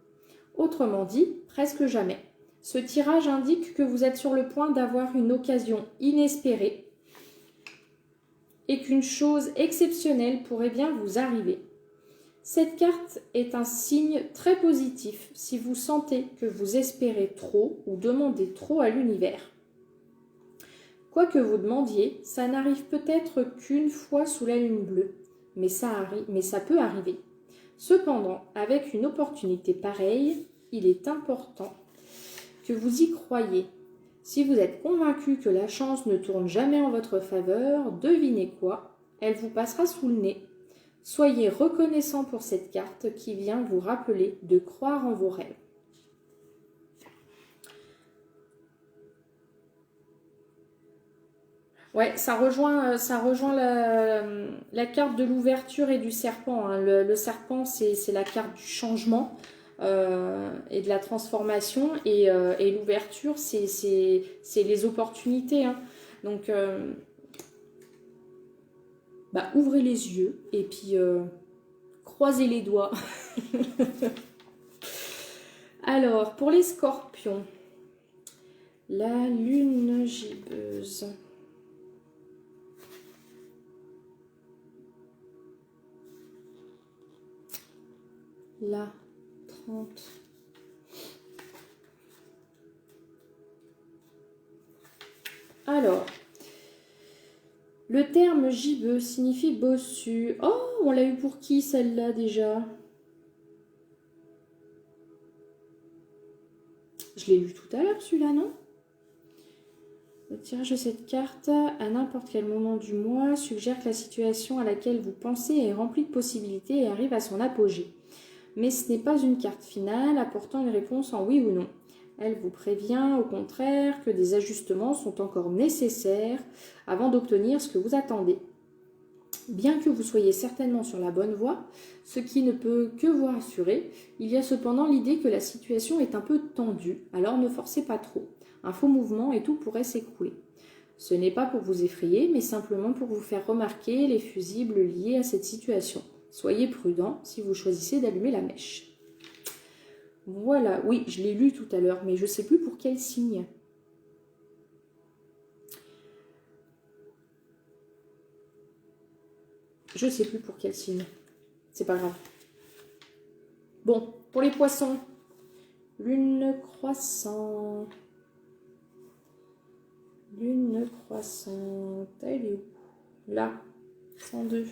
Autrement dit, presque jamais. Ce tirage indique que vous êtes sur le point d'avoir une occasion inespérée et qu'une chose exceptionnelle pourrait bien vous arriver. Cette carte est un signe très positif si vous sentez que vous espérez trop ou demandez trop à l'univers. Quoi que vous demandiez, ça n'arrive peut-être qu'une fois sous la lune bleue. Mais ça peut arriver. Cependant, avec une opportunité pareille, il est important que vous y croyiez. Si vous êtes convaincu que la chance ne tourne jamais en votre faveur, devinez quoi? Elle vous passera sous le nez. Soyez reconnaissant pour cette carte qui vient vous rappeler de croire en vos rêves. Ouais, ça rejoint la carte de l'ouverture et du serpent. Hein. Le serpent, c'est la carte du changement et de la transformation. Et l'ouverture, c'est les opportunités. Hein. Donc, ouvrez les yeux et puis croisez les doigts. Alors, pour les scorpions, la lune gibbeuse. Là, 30. Alors, le terme gibbeux signifie bossu. Oh, on l'a eu pour qui celle-là déjà? Je l'ai lu tout à l'heure celui-là, non? Le tirage de cette carte, à n'importe quel moment du mois, suggère que la situation à laquelle vous pensez est remplie de possibilités et arrive à son apogée. Mais ce n'est pas une carte finale apportant une réponse en oui ou non. Elle vous prévient au contraire que des ajustements sont encore nécessaires avant d'obtenir ce que vous attendez. Bien que vous soyez certainement sur la bonne voie, ce qui ne peut que vous rassurer, il y a cependant l'idée que la situation est un peu tendue, alors ne forcez pas trop. Un faux mouvement et tout pourrait s'écrouler. Ce n'est pas pour vous effrayer, mais simplement pour vous faire remarquer les fusibles liés à cette situation. Soyez prudent si vous choisissez d'allumer la mèche. Voilà, oui, je l'ai lu tout à l'heure, mais je ne sais plus pour quel signe. Je ne sais plus pour quel signe. C'est pas grave. Bon, pour les poissons. Lune croissante. Lune croissante. Elle est où? Là, 102.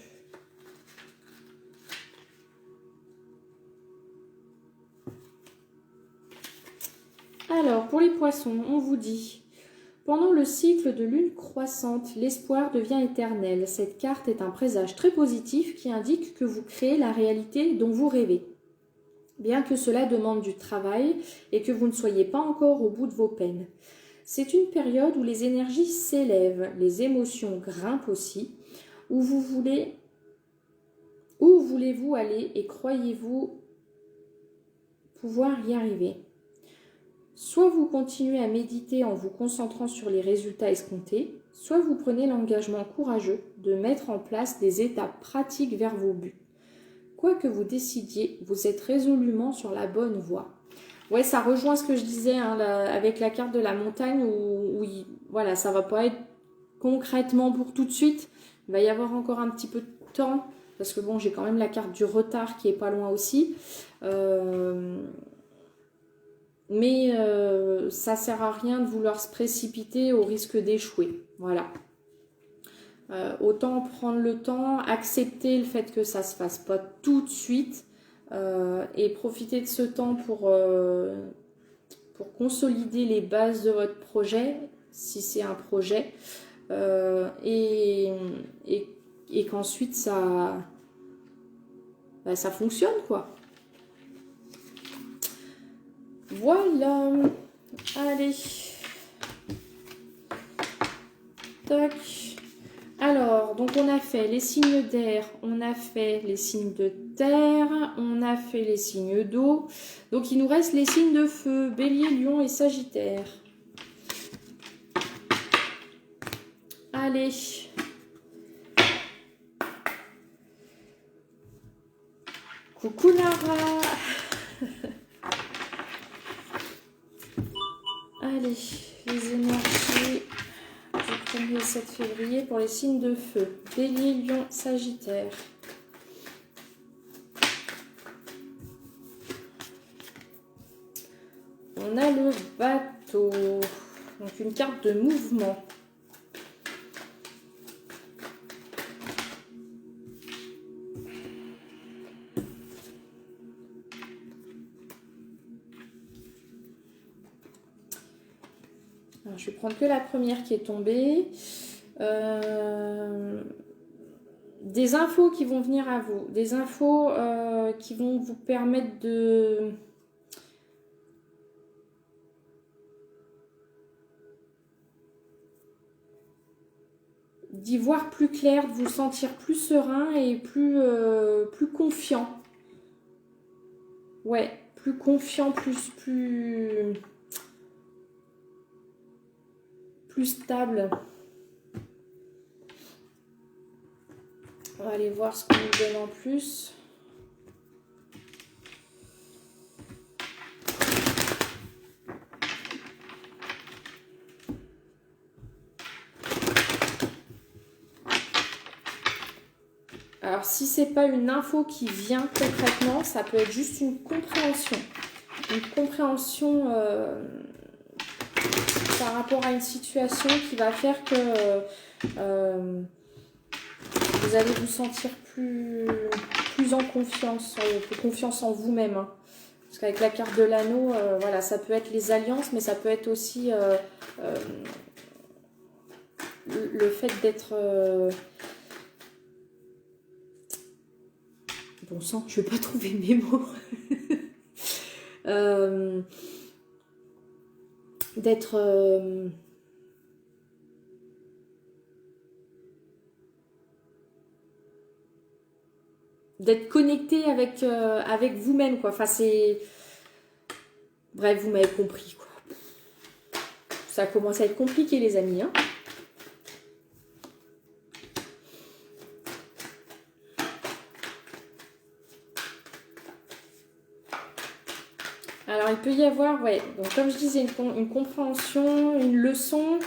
Alors, pour les poissons, on vous dit Pendant le cycle de lune croissante, l'espoir devient éternel. Cette carte est un présage très positif qui indique que vous créez la réalité dont vous rêvez. Bien que cela demande du travail et que vous ne soyez pas encore au bout de vos peines. C'est une période où les énergies s'élèvent, les émotions grimpent aussi. Où voulez-vous aller et croyez-vous pouvoir y arriver? Soit vous continuez à méditer en vous concentrant sur les résultats escomptés, soit vous prenez l'engagement courageux de mettre en place des étapes pratiques vers vos buts. Quoi que vous décidiez, vous êtes résolument sur la bonne voie. Ouais, ça rejoint ce que je disais hein, avec la carte de la montagne où voilà, ça va pas être concrètement pour tout de suite. Il va y avoir encore un petit peu de temps parce que bon, j'ai quand même la carte du retard qui est pas loin aussi. Mais ça sert à rien de vouloir se précipiter au risque d'échouer. Voilà. Autant prendre le temps, accepter le fait que ça se fasse pas tout de suite et profiter de ce temps pour consolider les bases de votre projet, si c'est un projet, et qu'ensuite ça fonctionne quoi. Voilà. Allez. Tac. Alors, donc on a fait les signes d'air, on a fait les signes de terre, on a fait les signes d'eau. Donc il nous reste les signes de feu, Bélier, Lion et Sagittaire. Allez. Coucou Lara. Allez, les énergies du 1er au 7 février pour les signes de feu. Bélier, Lion, Sagittaire. On a le bateau. Donc une carte de mouvement. Alors, je vais prendre que la première qui est tombée. Des infos qui vont venir à vous. Des infos qui vont vous permettre d'y voir plus clair, de vous sentir plus serein et plus confiant. Ouais, plus confiant, plus stable. On va aller voir ce qu'on nous donne en plus. Alors, si c'est pas une info qui vient concrètement, ça peut être juste une compréhension. Une compréhension par rapport à une situation qui va faire que vous allez vous sentir plus en confiance, plus confiance en vous-même. Hein. Parce qu'avec la carte de l'anneau, voilà, ça peut être les alliances, mais ça peut être aussi le fait d'être... Bon sang, je ne vais pas trouver mes mots. D'être... d'être connecté avec vous-même, quoi. Enfin, c'est... Bref, vous m'avez compris, quoi. Ça commence à être compliqué, les amis, hein. Alors, il peut y avoir, ouais, donc comme je disais, une compréhension, une leçon,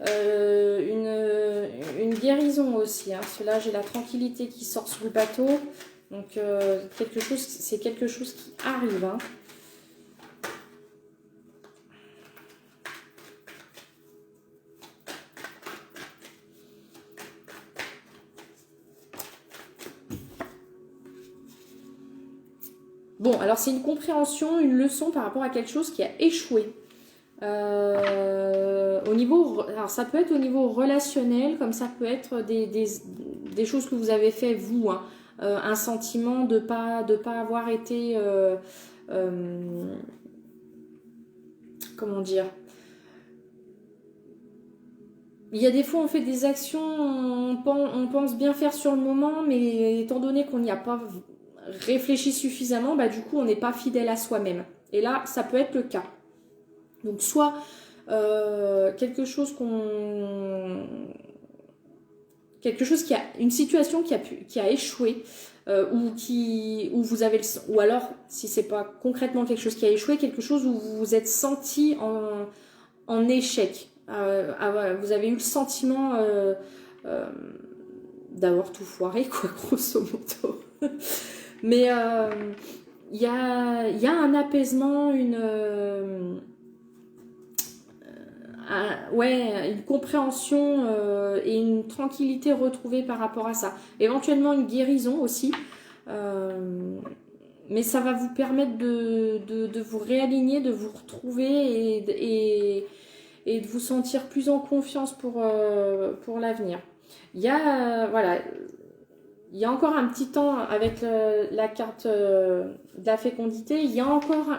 une guérison aussi. Hein. Parce que là, j'ai la tranquillité qui sort sur le bateau. Donc, c'est quelque chose qui arrive. Hein. Bon, alors c'est une compréhension, une leçon par rapport à quelque chose qui a échoué. Au niveau, alors ça peut être au niveau relationnel, comme ça peut être des choses que vous avez fait vous, hein. Un sentiment de pas avoir été, comment dire, il y a des fois on fait des actions, on pense bien faire sur le moment, mais étant donné qu'on n'y a pas réfléchi suffisamment, bah du coup on n'est pas fidèle à soi-même. Et là, ça peut être le cas. Donc soit quelque chose qui a une situation qui a échoué, ou vous avez ou alors si c'est pas concrètement quelque chose qui a échoué, quelque chose où vous vous êtes senti en échec. Vous avez eu le sentiment d'avoir tout foiré, quoi, grosso modo. Mais il y a un apaisement, une compréhension et une tranquillité retrouvée par rapport à ça. Éventuellement une guérison aussi. Mais ça va vous permettre de vous réaligner, de vous retrouver et de vous sentir plus en confiance pour l'avenir. Il y a, voilà, il y a encore un petit temps avec la carte de la fécondité, il y a encore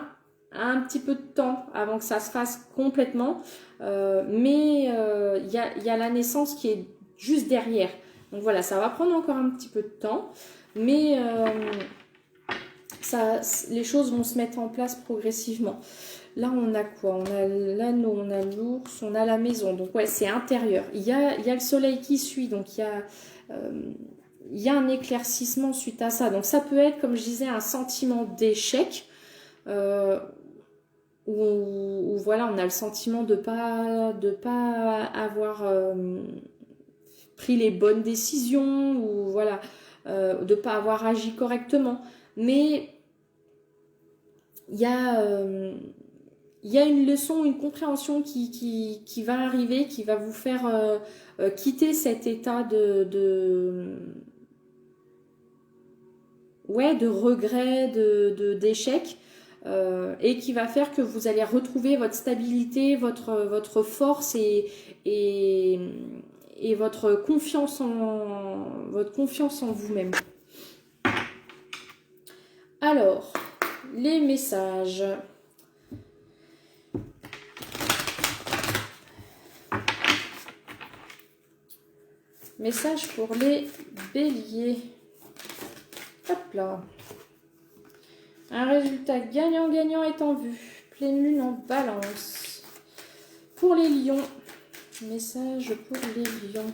un petit peu de temps avant que ça se fasse complètement, mais il y a la naissance qui est juste derrière. Donc voilà, ça va prendre encore un petit peu de temps, mais les choses vont se mettre en place progressivement. Là, on a quoi? On a l'anneau, on a l'ours, on a la maison. Donc ouais, c'est intérieur. Il y a le soleil qui suit, donc il y a un éclaircissement suite à ça. Donc ça peut être, comme je disais, un sentiment d'échec, où voilà, on a le sentiment de pas avoir pris les bonnes décisions, ou voilà, de pas avoir agi correctement. Mais il y a une leçon, une compréhension qui va arriver, qui va vous faire quitter cet état de regret, d'échec, et qui va faire que vous allez retrouver votre stabilité, votre force et votre confiance en vous-même. Alors, les messages. Message pour les béliers. Hop là. Un résultat gagnant-gagnant est en vue. Pleine lune en balance. Pour les lions. Message pour les lions.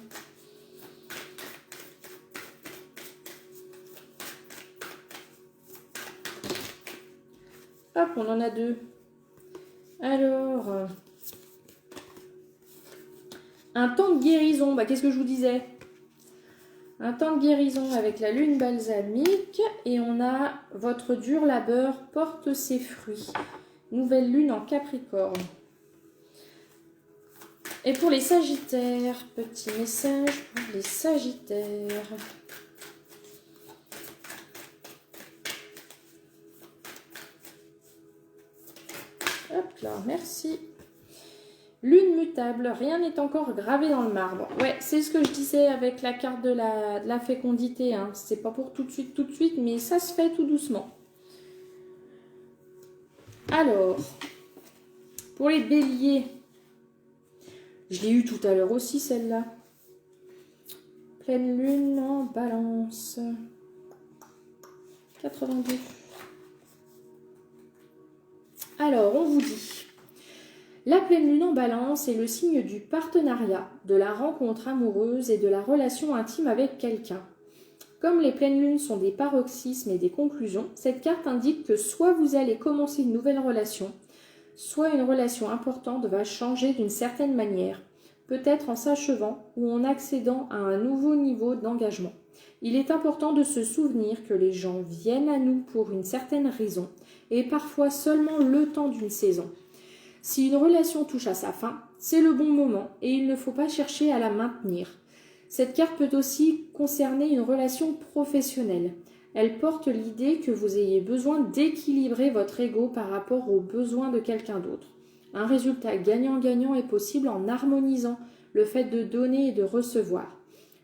Hop, on en a deux. Alors, un temps de guérison. Bah, qu'est-ce que je vous disais? Un temps de guérison avec la lune balsamique. Et on a votre dur labeur porte ses fruits. Nouvelle lune en Capricorne. Et pour les sagittaires, petit message pour les sagittaires. Hop là, merci. Lune mutable, rien n'est encore gravé dans le marbre. Ouais, c'est ce que je disais avec la carte de la fécondité. Hein. C'est pas pour tout de suite, mais ça se fait tout doucement. Alors, pour les béliers, je l'ai eu tout à l'heure aussi celle-là. Pleine lune en balance. 82. Alors, on vous dit, la pleine lune en balance est le signe du partenariat, de la rencontre amoureuse et de la relation intime avec quelqu'un. Comme les pleines lunes sont des paroxysmes et des conclusions, cette carte indique que soit vous allez commencer une nouvelle relation, soit une relation importante va changer d'une certaine manière, peut-être en s'achevant ou en accédant à un nouveau niveau d'engagement. Il est important de se souvenir que les gens viennent à nous pour une certaine raison et parfois seulement le temps d'une saison. Si une relation touche à sa fin, c'est le bon moment et il ne faut pas chercher à la maintenir. Cette carte peut aussi concerner une relation professionnelle. Elle porte l'idée que vous ayez besoin d'équilibrer votre ego par rapport aux besoins de quelqu'un d'autre. Un résultat gagnant-gagnant est possible en harmonisant le fait de donner et de recevoir.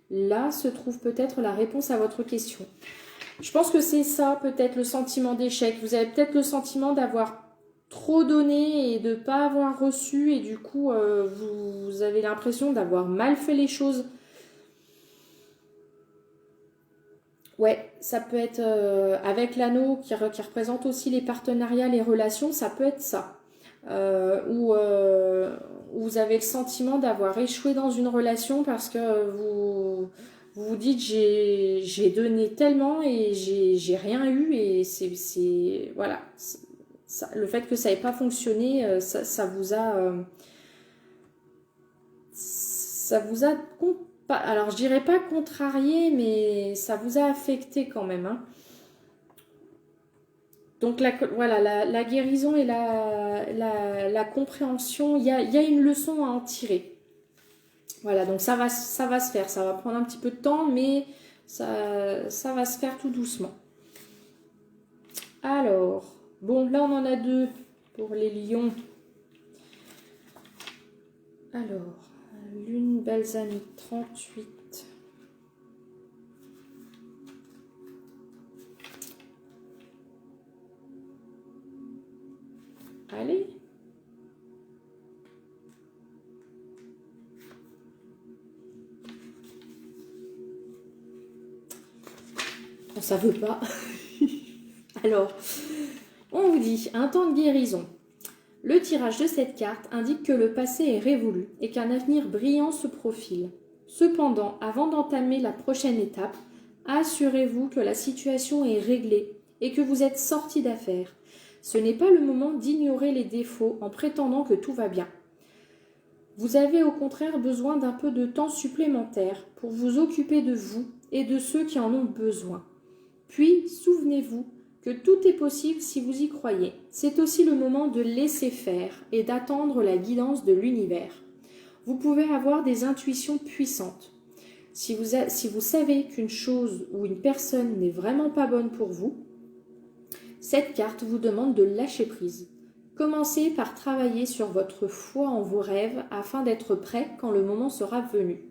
Là se trouve peut-être la réponse à votre question. Je pense que c'est ça peut-être le sentiment d'échec. Vous avez peut-être le sentiment d'avoir trop donné et de ne pas avoir reçu et du coup vous avez l'impression d'avoir mal fait les choses. Ouais, ça peut être avec l'anneau qui représente aussi les partenariats, les relations, ça peut être ça. Où vous avez le sentiment d'avoir échoué dans une relation parce que vous dites j'ai donné tellement et j'ai rien eu et c'est voilà. Ça, le fait que ça n'ait pas fonctionné, ça vous a alors je dirais pas contrarié, mais ça vous a affecté quand même, hein. Donc voilà, la guérison et la compréhension, il y a une leçon à en tirer. Voilà, donc ça va se faire, ça va prendre un petit peu de temps, mais ça va se faire tout doucement. Alors, bon, là on en a deux pour les lions. Alors, lune balsamique 38. Allez. Bon, ça veut pas. Alors, on vous dit un temps de guérison. Le tirage de cette carte indique que le passé est révolu et qu'un avenir brillant se profile. Cependant, avant d'entamer la prochaine étape, assurez-vous que la situation est réglée et que vous êtes sorti d'affaire. Ce n'est pas le moment d'ignorer les défauts en prétendant que tout va bien. Vous avez au contraire besoin d'un peu de temps supplémentaire pour vous occuper de vous et de ceux qui en ont besoin. Puis, souvenez-vous que tout est possible si vous y croyez. C'est aussi le moment de laisser faire et d'attendre la guidance de l'univers. Vous pouvez avoir des intuitions puissantes. Si vous savez qu'une chose ou une personne n'est vraiment pas bonne pour vous, cette carte vous demande de lâcher prise. Commencez par travailler sur votre foi en vos rêves afin d'être prêt quand le moment sera venu.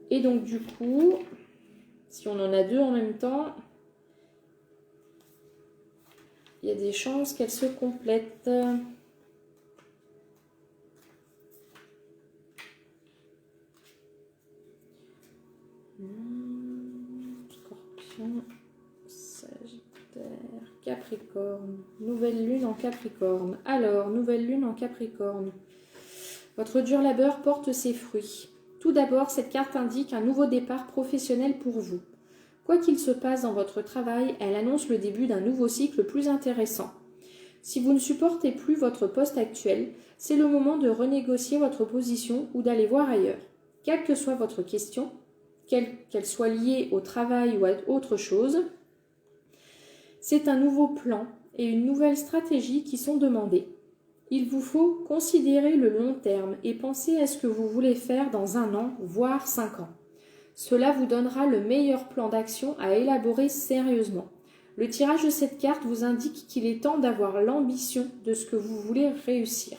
Et donc du coup, si on en a deux en même temps, il y a des chances qu'elles se complètent. Scorpion, Sagittaire, Capricorne. Nouvelle lune en Capricorne. Alors, nouvelle lune en Capricorne. Votre dur labeur porte ses fruits. Tout d'abord, cette carte indique un nouveau départ professionnel pour vous. Quoi qu'il se passe dans votre travail, elle annonce le début d'un nouveau cycle plus intéressant. Si vous ne supportez plus votre poste actuel, c'est le moment de renégocier votre position ou d'aller voir ailleurs. Quelle que soit votre question, qu'elle soit liée au travail ou à autre chose, c'est un nouveau plan et une nouvelle stratégie qui sont demandés. Il vous faut considérer le long terme et penser à ce que vous voulez faire dans 1 an, voire 5 ans. Cela vous donnera le meilleur plan d'action à élaborer sérieusement. Le tirage de cette carte vous indique qu'il est temps d'avoir l'ambition de ce que vous voulez réussir.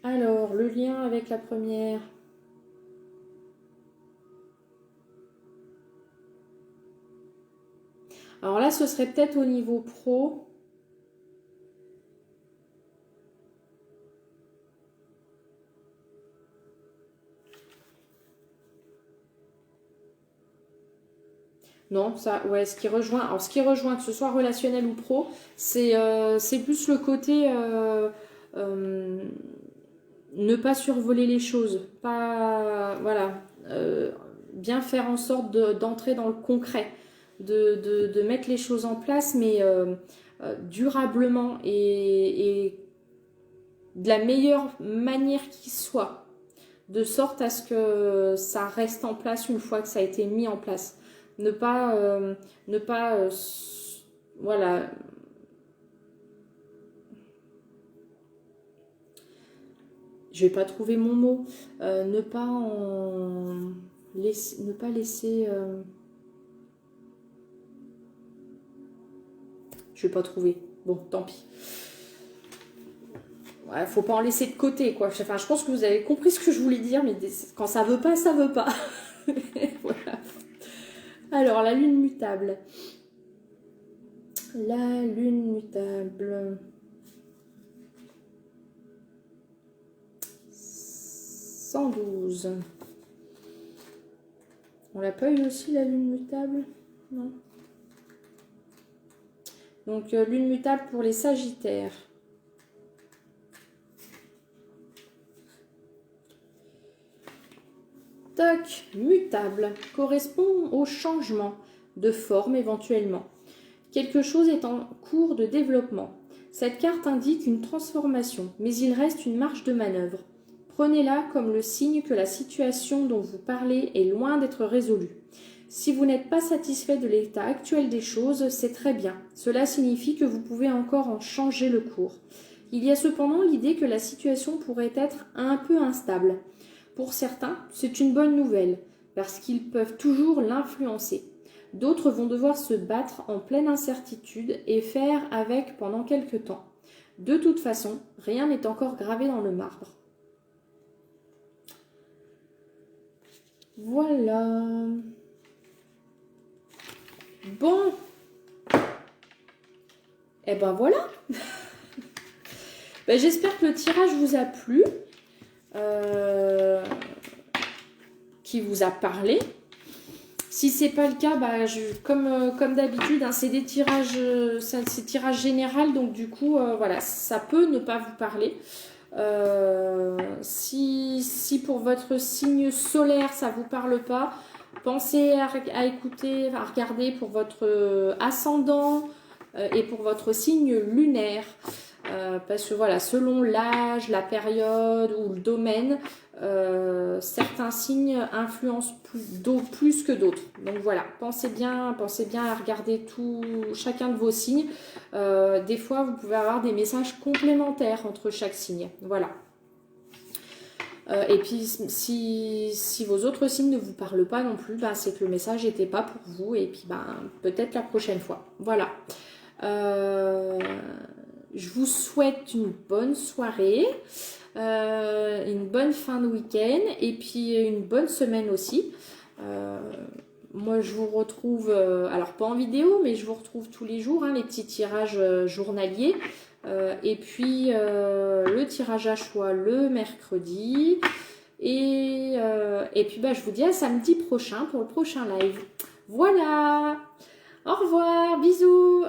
Alors, le lien avec la première. Alors là, ce serait peut-être au niveau pro. Non, ça, ouais, ce qui rejoint, que ce soit relationnel ou pro, c'est plus le côté ne pas survoler les choses, pas, voilà, bien faire en sorte d'entrer dans le concret, de mettre les choses en place, mais durablement et de la meilleure manière qui soit, de sorte à ce que ça reste en place une fois que ça a été mis en place. Ne pas voilà. Je vais pas trouver mon mot. Ne pas laisser je vais pas trouver. Bon, tant pis. Ouais, faut pas en laisser de côté, quoi. Enfin, je pense que vous avez compris ce que je voulais dire, mais quand ça veut pas, ça veut pas. Voilà. Alors, la lune mutable. La lune mutable. 112. On l'a pas eu aussi, la lune mutable? Non. Donc, lune mutable pour les sagittaires. Tac, mutable, correspond au changement de forme éventuellement. Quelque chose est en cours de développement. Cette carte indique une transformation, mais il reste une marge de manœuvre. Prenez-la comme le signe que la situation dont vous parlez est loin d'être résolue. Si vous n'êtes pas satisfait de l'état actuel des choses, c'est très bien. Cela signifie que vous pouvez encore en changer le cours. Il y a cependant l'idée que la situation pourrait être un peu instable. Pour certains, c'est une bonne nouvelle, parce qu'ils peuvent toujours l'influencer. D'autres vont devoir se battre en pleine incertitude et faire avec pendant quelque temps. De toute façon, rien n'est encore gravé dans le marbre. Voilà. Bon. Et ben voilà. Ben, j'espère que le tirage vous a plu. Qui vous a parlé. Si c'est pas le cas, bah, comme d'habitude, hein, c'est des tirages, c'est tirage général, donc du coup, voilà, ça peut ne pas vous parler. Si pour votre signe solaire, ça vous parle pas, pensez à écouter, à regarder pour votre ascendant et pour votre signe lunaire. Parce que voilà, selon l'âge, la période ou le domaine, certains signes influencent plus que d'autres. Donc voilà, pensez bien à regarder chacun de vos signes. Des fois, vous pouvez avoir des messages complémentaires entre chaque signe. Voilà. Et puis, si vos autres signes ne vous parlent pas non plus, ben, c'est que le message n'était pas pour vous. Et puis, ben, peut-être la prochaine fois. Voilà. Je vous souhaite une bonne soirée, une bonne fin de week-end et puis une bonne semaine aussi. Moi, je vous retrouve, alors pas en vidéo, mais je vous retrouve tous les jours, hein, les petits tirages journaliers. Et puis, le tirage à choix le mercredi. Et puis, bah, je vous dis à samedi prochain pour le prochain live. Voilà. Au revoir, bisous.